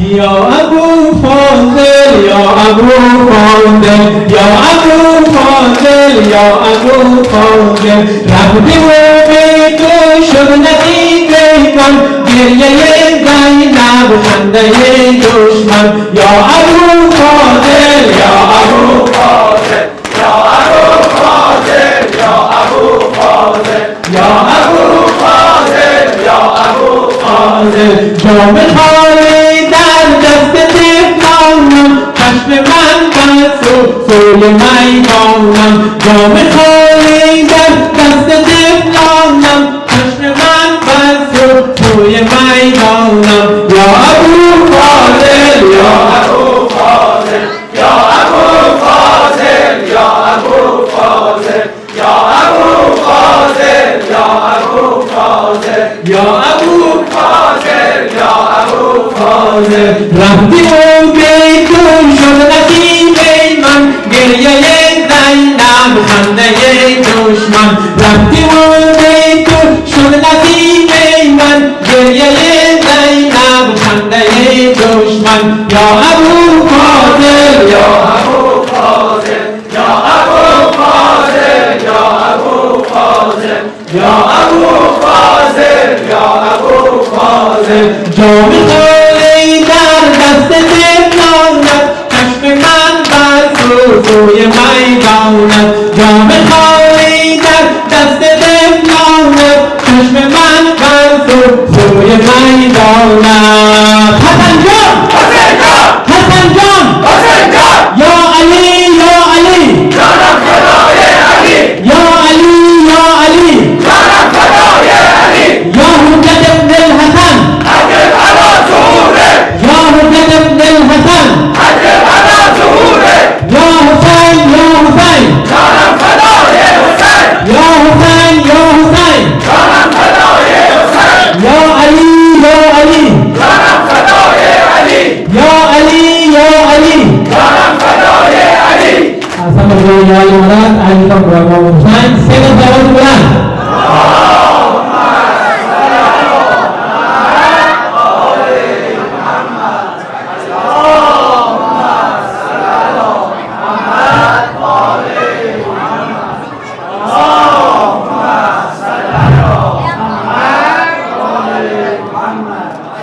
یا ابو فاضل یا ابو فاضل یا ابو فاضل یا ابو فاضل رفتی و به تو شد ندیده من گریه زینب خنده دشمن یا ابو فاضل یا ابو فاضل یا ابو فاضل یا ابو فاضل یا ابو فاضل یا ابو فاضل جام خالی در دست طفلانم چشم من بس و سوی میدانم جام خالی در دست طفلانم چشم من بس و سوی میدانم یا ابو فاضل یا ابو فاضل یا ابو فاضل یا ابو فاضل یا ابو فاضل یا ابو فاضل یا ابو فاضل یا ابو فاضل رفتی و بیتون شد نصیب من گریه زینب خنده دشمن رفتی و بیتون شد نصیب من گریه زینب خنده دشمن یا ابو فاضل یا ابو فاضل یا ابو فاضل یا ابو فاضل یا ابو فاضل یا ابو فاضل جام خالی در دست طفلانت چشم من بر سوی میدانت جام خالی در دست طفلانت چشم من بر سوی میدانت حسن جان حسن جان حسن جان حسن جان یا علی یا علی جانم فدای علی یا علی یا علی جانم فدای علی یا حجت ابن الحسن اجل على ظهوره یا حجت ابن الحسن اجل على ظهوره یا حسین یا حسین جانم فدای حسین یا حسین یا حسین جانم فدای حسین یا علی یا علی جانم فدای علی یا علی یا علی جانم فدای علی اصلا بزرگی علی مراد علی تا برای حسین سه تا بلند